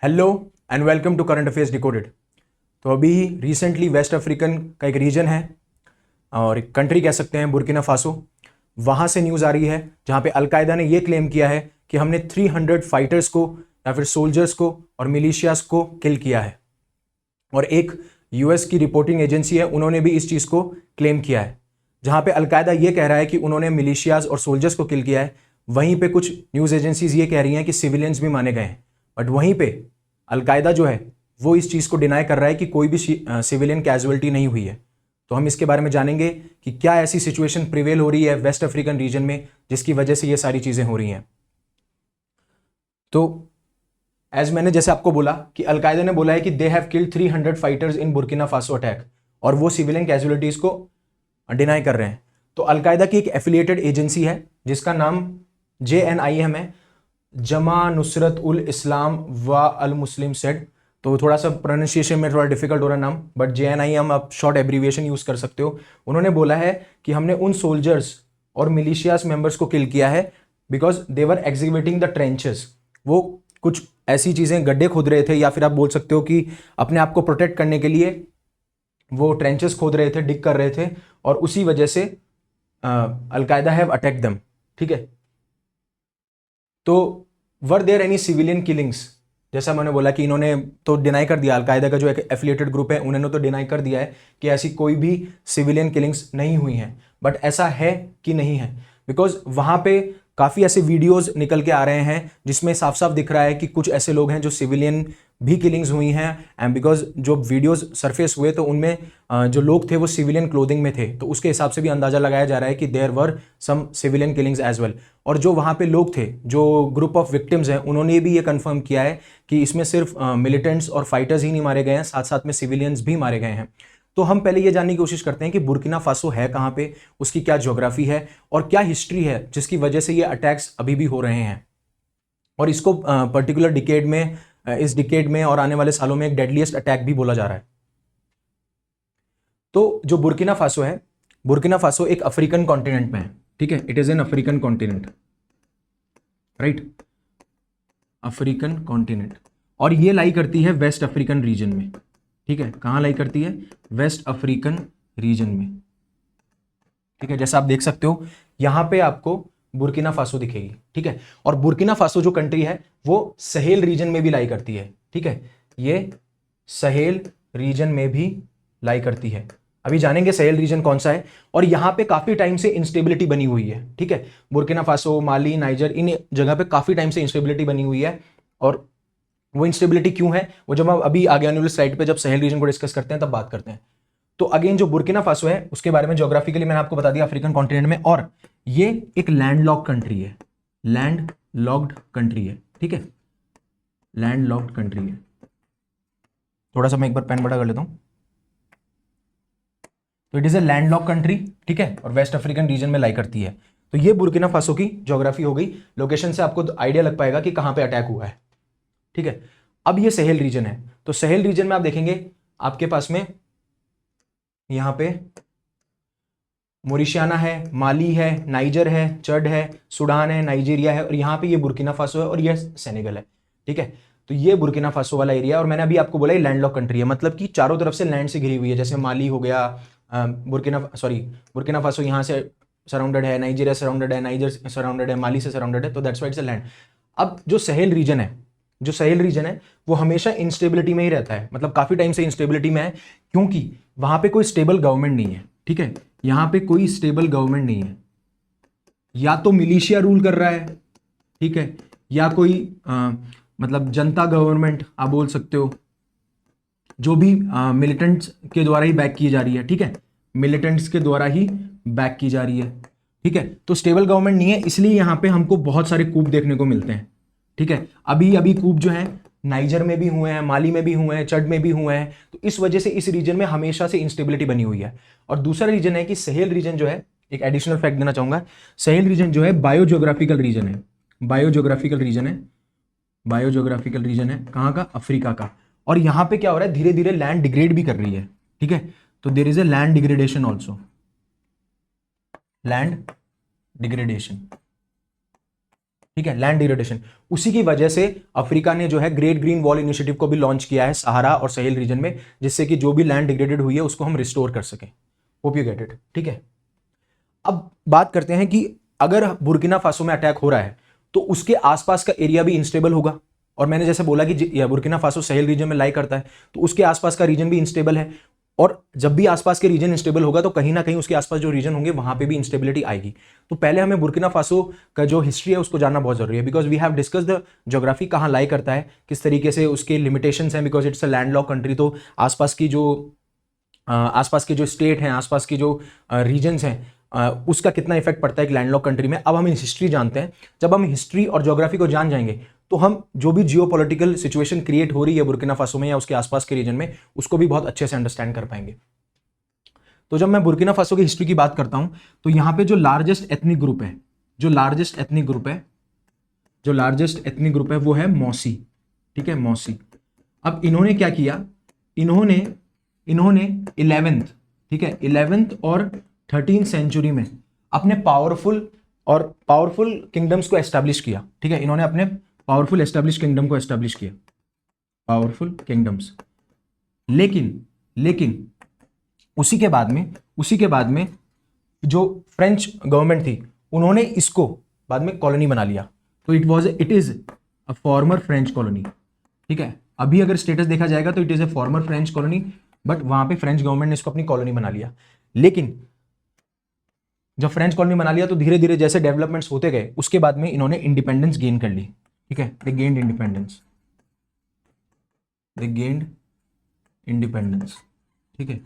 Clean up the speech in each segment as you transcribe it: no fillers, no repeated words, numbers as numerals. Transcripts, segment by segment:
Hello and welcome to current affairs decoded. तो अभी recently waste African का एक रीजन है और एक कंट्री कह सकते हैं, बुर्किना फासो। वहाँ से न्यूज़ आ रही है जहाँ पे अलकायदा ने ये क्लेम किया है कि हमने 300 फाइटर्स को या फिर सोल्जर्स को और मिलिशियास को किल किया है। और एक यूएस की रिपोर्टिंग एजेंसी है, उन्होंने भी इस चीज़ को क्लेम किया है। जहाँ पे अलकायदा ये कह रहा है कि उन्होंने मिलिशियाज और सोल्जर्स को किल किया है, वहीं पे कुछ न्यूज़ एजेंसीज ये कह रही हैं कि सिविलियंस भी माने गए हैं। बट वहीं पे अलकायदा जो है वो इस चीज़ को डिनाई कर रहा है कि कोई भी सिविलियन कैजुअलिटी नहीं हुई है। तो हम इसके बारे में जानेंगे कि क्या ऐसी सिचुएशन प्रिवेल हो रही है वेस्ट अफ्रीकन रीजन में जिसकी वजह से ये सारी चीज़ें हो रही हैं। तो एज मैंने जैसे आपको बोला कि अलकायदा ने बोला है कि they have killed 300 fighters in Burkina Faso attack, और वो सिविलियन कैजुअलिटीज को डिनाई कर रहे हैं। तो अलकायदा की एक एफिलिएटेड एजेंसी है जिसका नाम JNIM है, जमा नुसरत उल इस्लाम व अल मुस्लिम सेड। तो थोड़ा सा प्रोनाउंसिएशन में थोड़ा डिफिकल्ट हो रहा नाम, बट JNIM आप शॉर्ट एब्रीविएशन यूज कर सकते हो। उन्होंने बोला है कि हमने उन सोल्जर्स और मिलिशियास मेंबर्स को किल किया है because they were executing the trenches. वो कुछ ऐसी चीजें, गड्ढे खोद रहे थे, या फिर आप बोल सकते हो कि अपने आप को प्रोटेक्ट करने के लिए वो ट्रेंचेस खोद रहे थे, डिग कर रहे थे, और उसी वजह से अलकायदा हैव अटैक देम। ठीक है, तो were there any civilian killings? जैसा मैंने बोला कि इन्होंने तो डिनाई कर दिया, अलकायदा का जो एक एफिलिएटेड ग्रुप है उन्होंने तो डिनाई कर दिया है कि ऐसी कोई भी सिविलियन किलिंग्स नहीं हुई हैं। बट ऐसा है कि नहीं है, बिकॉज वहां पे काफी ऐसे वीडियोस निकल के आ रहे हैं जिसमें साफ साफ दिख रहा है कि कुछ ऐसे लोग हैं जो सिविलियन भी किलिंग्स हुई हैं। एंड बिकॉज जो वीडियोस सरफेस हुए तो उनमें जो लोग थे वो सिविलियन क्लोथिंग में थे, तो उसके हिसाब से भी अंदाजा लगाया जा रहा है कि there were some civilian killings as well. और जो वहां पे लोग थे, जो ग्रुप ऑफ विक्टिम्स हैं, उन्होंने भी ये कंफर्म किया है कि इसमें सिर्फ मिलिटेंट्स और फाइटर्स ही नहीं मारे गए हैं, साथ साथ में सिविलियंस भी मारे गए हैं। तो हम पहले ये जानने की कोशिश करते हैं कि बुर्किना फासो है कहाँ पे, उसकी क्या ज्योग्राफी है और क्या हिस्ट्री है जिसकी वजह से ये अटैक्स अभी भी हो रहे हैं। और इसको पर्टिकुलर डिकेड में, इस डिकेड में और आने वाले सालों में एक डेडलीस्ट अटैक भी बोला जा रहा है। तो जो बुर्किना फासो है, बुर्किना फासो एक अफ्रीकन कॉन्टिनेंट में है। ठीक है, it is an African continent, right, African continent. और ये लाई करती है वेस्ट अफ्रीकन रीजन में। ठीक है, कहां लाई करती है? वेस्ट अफ्रीकन रीजन में। ठीक है, जैसा आप देख सकते हो यहां पे आपको बुर्किना फासो दिखेगी। ठीक है, और बुर्किना फासो जो कंट्री है वो सहेल रीजन में भी लाई करती है। ठीक है, ये सहेल रीजन में भी लाई करती है। अभी जानेंगे सहेल रीजन कौन सा है। और यहां पे काफी टाइम से इंस्टेबिलिटी बनी हुई है। ठीक है, बुर्किना फासो, माली, नाइजर, इन जगह पे काफी टाइम से इंस्टेबिलिटी बनी हुई है। और वो इंस्टेबिलिटी क्यों है वो जब हम अभी आगे आने वाले स्लाइड पे जब सहेल रीजन को डिस्कस करते हैं तब बात करते हैं। तो अगेन जो बुर्किना फासो है उसके बारे में ज्योग्राफिकली मैंने आपको बता दिया, अफ्रीकन कॉन्टिनेंट में, और ये एक लैंडलॉक्ड कंट्री है। लैंड लॉक्ड कंट्री है। ठीक है, लैंड लॉक्ड कंट्री है। थोड़ा सा मैं एक बार पेन बड़ा कर लेता हूं। तो it is a land lock country. ठीक है, और वेस्ट अफ्रीकन रीजन में लाई करती है। तो ये बुर्किना फासो की ज्योग्राफी हो गई। लोकेशन से आपको आइडिया लग पाएगा कि कहां पे अटैक हुआ है। ठीक है, अब ये सहेल रीजन है। तो सहेल रीजन में आप देखेंगे आपके पास में यहां पे मोरिशियाना है, माली है, नाइजर है, चड है, सूडान है, नाइजीरिया है, और यहां पे ये बुर्किना फासो है और ये सेनेगल है। ठीक है, तो ये बुर्किना फासो वाला एरिया। और मैंने अभी आपको बोला ये लैंडलॉक कंट्री है, मतलब कि चारों तरफ से लैंड से घिरी हुई है। जैसे माली हो गया, बुर्किना फासो यहां से सराउंडेड है, नाइजीरिया सराउंडेड है, नाइजर सराउंडेड है, माली से सराउंडेड है, तो that's why it's a land. अब जो सहेल रीजन है, जो सहेल रीजन है वो हमेशा इंस्टेबिलिटी में ही रहता है, मतलब काफी टाइम से इंस्टेबिलिटी में है, क्योंकि वहां पे कोई स्टेबल गवर्नमेंट नहीं है। ठीक है, यहां पे कोई स्टेबल गवर्नमेंट नहीं है। या तो मिलिशिया रूल कर रहा है, ठीक है, या कोई मतलब जनता गवर्नमेंट आप बोल सकते हो, जो भी मिलिटेंट्स के द्वारा ही बैक की जा रही है। ठीक है, मिलिटेंट्स के द्वारा ही बैक की जा रही है। ठीक है, तो स्टेबल गवर्नमेंट नहीं है, इसलिए यहां पे हमको बहुत सारे कूप देखने को मिलते हैं। ठीक है, अभी अभी कूप जो है नाइजर में भी हुए हैं, माली में भी हुए हैं, चड में भी हुए हैं। तो इस वजह से इस रीजन में हमेशा से इंस्टेबिलिटी बनी हुई है। और दूसरा रीजन है कि सहेल रीजन जो है, एक एडिशनल फैक्ट देना चाहूंगा, सहेल रीजन जो है बायोजियोग्राफिकल रीजन है। बायोजियोग्राफिकल रीजन है, बायोजियोग्राफिकल रीजन है कहाँ का? अफ्रीका का। और यहां पे क्या हो रहा है, धीरे धीरे लैंड डिग्रेड भी कर रही है। ठीक है, तो there is a land degradation also, land degradation. ठीक है, लैंड डिग्रेडेशन। उसी की वजह से अफ्रीका ने जो है ग्रेट ग्रीन वॉल इनिशिएटिव को भी लॉन्च किया है सहारा और सहेल रीजन में, जिससे कि जो भी लैंड डिग्रेडेड हुई है उसको हम रिस्टोर कर सकें। Hope you get it. ठीक है, अब बात करते हैं कि अगर बुर्किना फासो में अटैक हो रहा है तो उसके आसपास का एरिया भी इंस्टेबल होगा, और मैंने जैसे बोला कि बुर्किना फासो सहेल रीजन में लाई करता है, तो उसके आसपास का रीजन भी इंस्टेबल है, और जब भी आसपास के रीजन इंस्टेबल होगा तो कहीं ना कहीं उसके आसपास जो रीजन होंगे वहां पे भी इंस्टेबिलिटी आएगी। तो पहले हमें बुर्किना फासो का जो हिस्ट्री है उसको जानना बहुत जरूरी है, because we have discuss the geography, कहाँ लाई करता है, किस तरीके से उसके लिमिटेशंस हैं, because it's a landlock country. तो आसपास के जो स्टेट हैं, आसपास की जो रीजन्स हैं, उसका कितना इफेक्ट पड़ता है एक लैंडलॉक कंट्री में। अब हम हिस्ट्री जानते हैं। जब हम हिस्ट्री और ज्योग्राफी को जान जाएंगे तो हम जो भी जियोपॉलिटिकल सिचुएशन क्रिएट हो रही है बुर्किना फासो में या उसके आसपास के रीजन में, उसको भी बहुत अच्छे से अंडरस्टैंड कर पाएंगे। तो जब मैं बुर्किना फासो की हिस्ट्री की बात करता हूं तो यहां पे जो लार्जेस्ट एथनिक ग्रुप है वो है मौसी। ठीक है, मौसी। अब इन्होंने क्या किया, इन्होंने 11th, ठीक है, 11th और 13th सेंचुरी में अपने पावरफुल किंगडम्स को एस्टैब्लिश किया। ठीक है, इन्होंने अपने पावरफुल एस्टैब्लिश किंगडम को एस्टैब्लिश किया, पावरफुल किंगडम्स। लेकिन उसी के बाद में जो फ्रेंच गवर्नमेंट थी उन्होंने इसको बाद में कॉलोनी बना लिया। तो it is a former French colony. ठीक है, अभी अगर स्टेटस देखा जाएगा तो it is a farmer French colony, but वहां पे फ्रेंच गवर्नमेंट ने इसको अपनी कॉलोनी बना लिया। लेकिन जब फ्रेंच कॉलोनी बना लिया तो धीरे धीरे जैसे डेवलपमेंट्स होते गए उसके बाद में इन्होंने इंडिपेंडेंस गेन कर ली। ठीक है, दे गेन्ड इंडिपेंडेंस। ठीक है,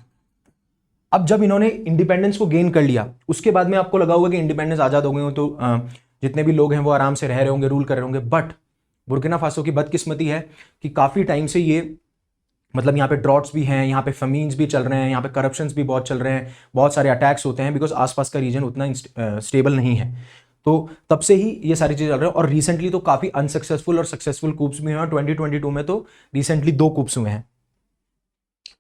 अब जब इन्होंने इंडिपेंडेंस को गेन कर लिया उसके बाद में आपको लगा होगा कि इंडिपेंडेंस आजाद हो गए हो तो जितने भी लोग हैं वो आराम से रह रहे होंगे, रूल कर रहे होंगे। बट बुर्किना फासो की बदकिस्मती है कि काफी टाइम से ये मतलब यहाँ पे ड्रॉट्स भी हैं, यहाँ पे फमीन्स भी चल रहे हैं, यहाँ पे करप्शंस भी बहुत चल रहे हैं, बहुत सारे अटैक्स होते हैं, बिकॉज आसपास का रीजन उतना स्टेबल नहीं है। तो तब से ही ये सारी चीज़ें चल रही हैं। और रिसेंटली तो काफ़ी अनसक्सेसफुल और सक्सेसफुल कूप्स भी हुए हैं। 2022 में तो रिसेंटली 2 कूप्स हुए हैं।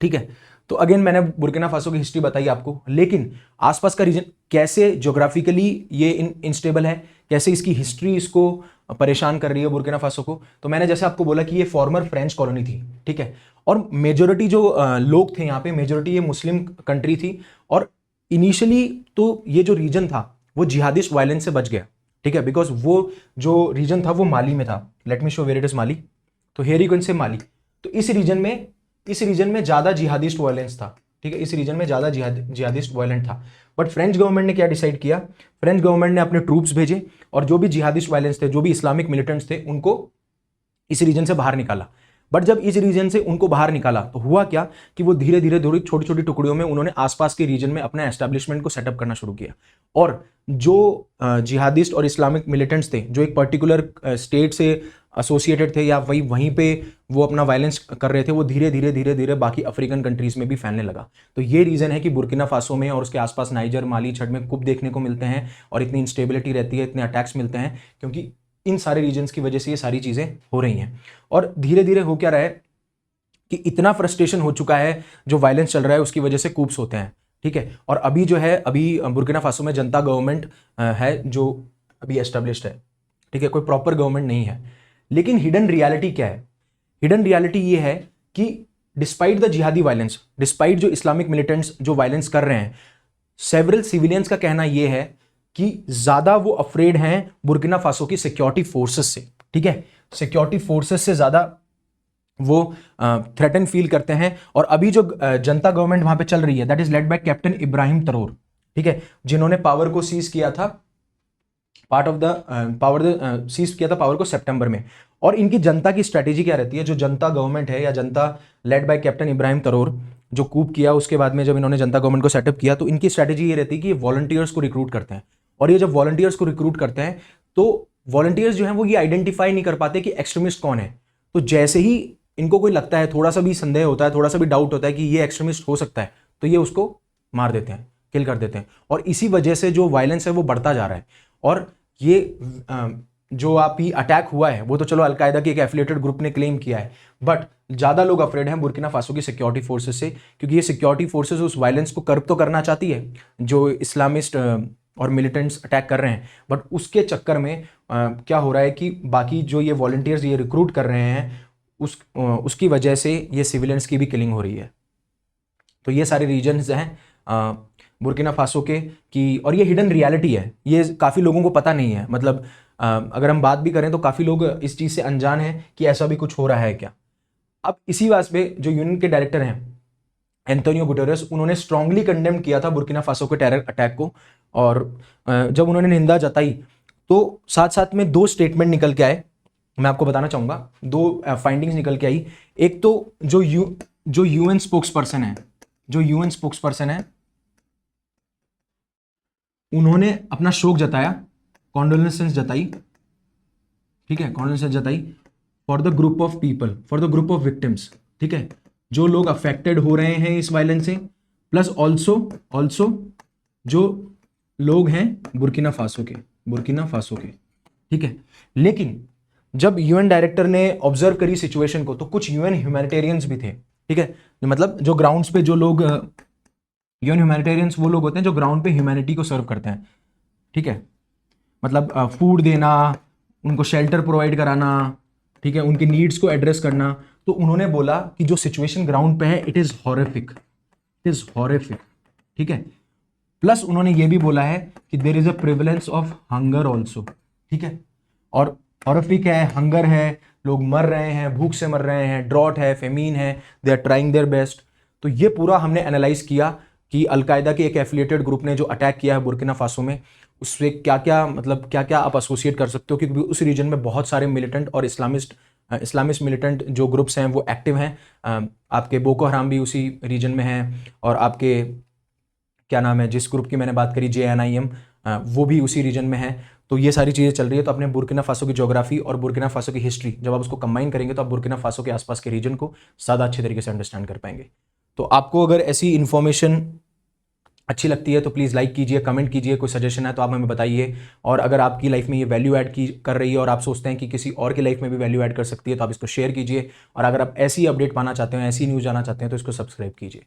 ठीक है, तो अगेन मैंने बुर्किना फासो की हिस्ट्री बताई आपको, लेकिन आसपास का रीजन कैसे ज्योग्राफिकली ये इनस्टेबल है, कैसे इसकी हिस्ट्री इसको परेशान कर रही है बुर्किना फासो को। तो मैंने जैसे आपको बोला कि ये फॉर्मर फ्रेंच कॉलोनी थी। ठीक है, और मेजोरिटी जो लोग थे यहाँ पे, मेजोरिटी ये मुस्लिम कंट्री थी। और इनिशियली तो ये जो रीजन था वो जिहादिस्ट वायलेंस से बच गया। ठीक है, बिकॉज वो जो रीजन था वो माली में था। Let me show where it is Mali. तो हेयर यू कैन से माली। तो इस रीजन में ज्यादा जिहादिस्ट वायलेंस था। ठीक है, इस रीजन में ज्यादा जिहादिस्ट वायलेंट था। बट फ्रेंच गवर्नमेंट ने क्या डिसाइड किया, फ्रेंच गवर्नमेंट ने अपने ट्रूप्स भेजे और जो भी जिहादिस्ट वायलेंस थे, जो भी इस्लामिक मिलिटेंट्स थे, उनको इस रीजन से बाहर निकाला। बट जब इस रीजन से उनको बाहर निकाला तो हुआ क्या कि वो धीरे धीरे छोटी छोटी टुकड़ियों में उन्होंने आसपास के रीजन में अपना एस्टेब्लिशमेंट को सेटअप करना शुरू किया। और जो जिहादिस्ट और इस्लामिक मिलिटेंट्स थे जो एक पर्टिकुलर स्टेट से एसोसिएटेड थे या वहीं पे वो अपना वायलेंस कर रहे थे, वो धीरे धीरे बाकी अफ्रीकन कंट्रीज में भी फैलने लगा। तो ये रीजन है कि बुर्किना फासो में और उसके आसपास नाइजर, माली, छड़ में कुप देखने को मिलते हैं और इतनी इंस्टेबिलिटी रहती है, इतने अटैक्स मिलते हैं, क्योंकि इन सारे रीजन्स की वजह से ये सारी चीजें हो रही हैं। और धीरे धीरे हो क्या रहा है कि इतना फ्रस्ट्रेशन हो चुका है, जो वायलेंस चल रहा है उसकी वजह से कूप्स होते हैं। ठीक है, और अभी जो है बुर्किना फासो में जनता गवर्नमेंट है जो अभी एस्टेब्लिश्ड है। ठीक है, कोई प्रॉपर गवर्नमेंट नहीं है। लेकिन हिडन रियलिटी क्या है? हिडन रियलिटी ये है कि डिस्पाइट द जिहादी वायलेंस, डिस्पाइट जो इस्लामिक मिलिटेंट्स जो वायलेंस कर रहे हैं, सेवरल सिविलियंस का कहना यह है कि ज्यादा वो अफ्रेड हैं बुर्किना फासो की सिक्योरिटी फोर्सेस से। ठीक है, सिक्योरिटी फोर्सेस से ज्यादा वो थ्रेटन फील करते हैं। और अभी जो जनता गवर्नमेंट वहां पे चल रही है, that is led by captain Ibrahim Traore. ठीक है, जिन्होंने पावर को सीज किया था, सीज किया था पावर को सितंबर में। और इनकी जनता की स्ट्रेटेजी क्या रहती है? जो जनता गवर्नमेंट है या जनता लेड बाय कैप्टन इब्राहिम तरोर जो कूप किया, उसके बाद में जब इन्होंने जनता गवर्नमेंट को सेटअप किया, तो इनकी स्ट्रेटेजी ये रहती है कि ये वॉलंटियर्स को रिक्रूट करते हैं। और ये जब वॉलंटियर्स को रिक्रूट करते हैं तो वॉलंटियर्स जो हैं वो ये आइडेंटिफाई नहीं कर पाते कि एक्सट्रीमिस्ट कौन है। तो जैसे ही इनको कोई लगता है, थोड़ा सा भी संदेह होता है, थोड़ा सा भी डाउट होता है कि ये एक्सट्रीमिस्ट हो सकता है, तो ये उसको मार देते हैं, किल कर देते हैं। और इसी वजह से जो वायलेंस है वो बढ़ता जा रहा है। और ये जो आप ही अटैक हुआ है वो तो चलो अलकायदा के एक एफिलिएटेड ग्रुप ने क्लेम किया है, बट ज्यादा लोग अफ्रेड हैं बुर्किना फासो की सिक्योरिटी फोर्सेस से, क्योंकि ये सिक्योरिटी फोर्सेस उस वायलेंस को कर्ब तो करना चाहती है जो इस्लामिस्ट और मिलिटेंट्स अटैक कर रहे हैं, बट उसके चक्कर में क्या हो रहा है कि बाकी जो ये वॉलंटियर्स ये रिक्रूट कर रहे हैं उसकी वजह से ये सिविलियंस की भी किलिंग हो रही है। तो ये सारे रीजन्स हैं बुर्किना फासो के कि, और ये हिडन रियलिटी है, ये काफ़ी लोगों को पता नहीं है। मतलब अगर हम बात भी करें तो काफ़ी लोग इस चीज़ से अनजान हैं कि ऐसा भी कुछ हो रहा है क्या। अब इसी बात पे जो यूएन के डायरेक्टर हैं एंटोनियो गुटेरेस, उन्होंने स्ट्रांगली कंडेम किया था बुर्किना फासो के टेरर अटैक को, और जब उन्होंने निंदा जताई तो साथ साथ में दो स्टेटमेंट निकल के आए, मैं आपको बताना चाहूँगा। दो फाइंडिंग्स निकल के आई। एक तो जो यूएन स्पोक्स पर्सन है, उन्होंने अपना शोक जताया, कॉन्डोलेंसेस जताई, ठीक है, कॉन्डोलेंसेस जताई for the group of people, for the group of victims, ठीक है, जो लोग अफेक्टेड हो रहे हैं इस वायलेंस से, प्लस ऑल्सो जो लोग हैं बुर्किना फासो के, ठीक है। लेकिन जब यूएन डायरेक्टर ने ऑब्जर्व करी सिचुएशन को तो कुछ यूएन ह्यूमैनिटेरियंस भी थे, ठीक है, मतलब जो ग्राउंड्स पे जो लोग, यूएन ह्यूमैनिटेरियंस वो लोग होते हैं जो ग्राउंड पे ह्यूमैनिटी को सर्व करते हैं, ठीक है, मतलब फूड देना, उनको शेल्टर प्रोवाइड कराना, ठीक है, उनकी नीड्स को एड्रेस करना। तो उन्होंने बोला कि जो सिचुएशन ग्राउंड पे है इट इज हॉरिफिक, ठीक है। प्लस उन्होंने ये भी बोला है कि there is a prevalence of hunger also, ठीक है, और हॉरिफिक है, हंगर है, लोग मर रहे हैं, भूख से मर रहे हैं, ड्रॉट है, फेमीन है, they are trying their best. तो ये पूरा हमने एनालाइज किया कि अलकायदा के एक एफिलिएटेड ग्रुप ने जो अटैक किया है बुर्किना फासो में, उससे क्या क्या मतलब क्या क्या आप एसोसिएट कर सकते हो, क्योंकि उस रीजन में बहुत सारे मिलिटेंट और इस्लामिस्ट मिलिटेंट जो ग्रुप्स हैं वो एक्टिव हैं। आपके बोको हराम भी उसी रीजन में है, और आपके क्या नाम है जिस ग्रुप की मैंने बात करी JNIM, वो भी उसी रीजन में है। तो ये सारी चीज़ें चल रही है। तो अपने बुर्किना फासो की ज्योग्राफी और बुर्किना फासो की हिस्ट्री जब आप उसको कंबाइन करेंगे तो आप बुर्किना फासो के आसपास के रीजन को ज़्यादा अच्छे तरीके से अंडरस्टैंड कर पाएंगे। तो आपको अगर ऐसी इन्फॉर्मेशन अच्छी लगती है तो प्लीज़ लाइक कीजिए, कमेंट कीजिए, कोई सजेशन है तो आप हमें बताइए। और अगर आपकी लाइफ में ये वैल्यू ऐड कर रही है और आप सोचते हैं कि किसी और की लाइफ में भी वैल्यू ऐड कर सकती है तो आप इसको शेयर कीजिए। और अगर आप ऐसी अपडेट पाना चाहते हैं, ऐसी न्यूज़ जाना चाहते हैं तो इसको सब्सक्राइब कीजिए।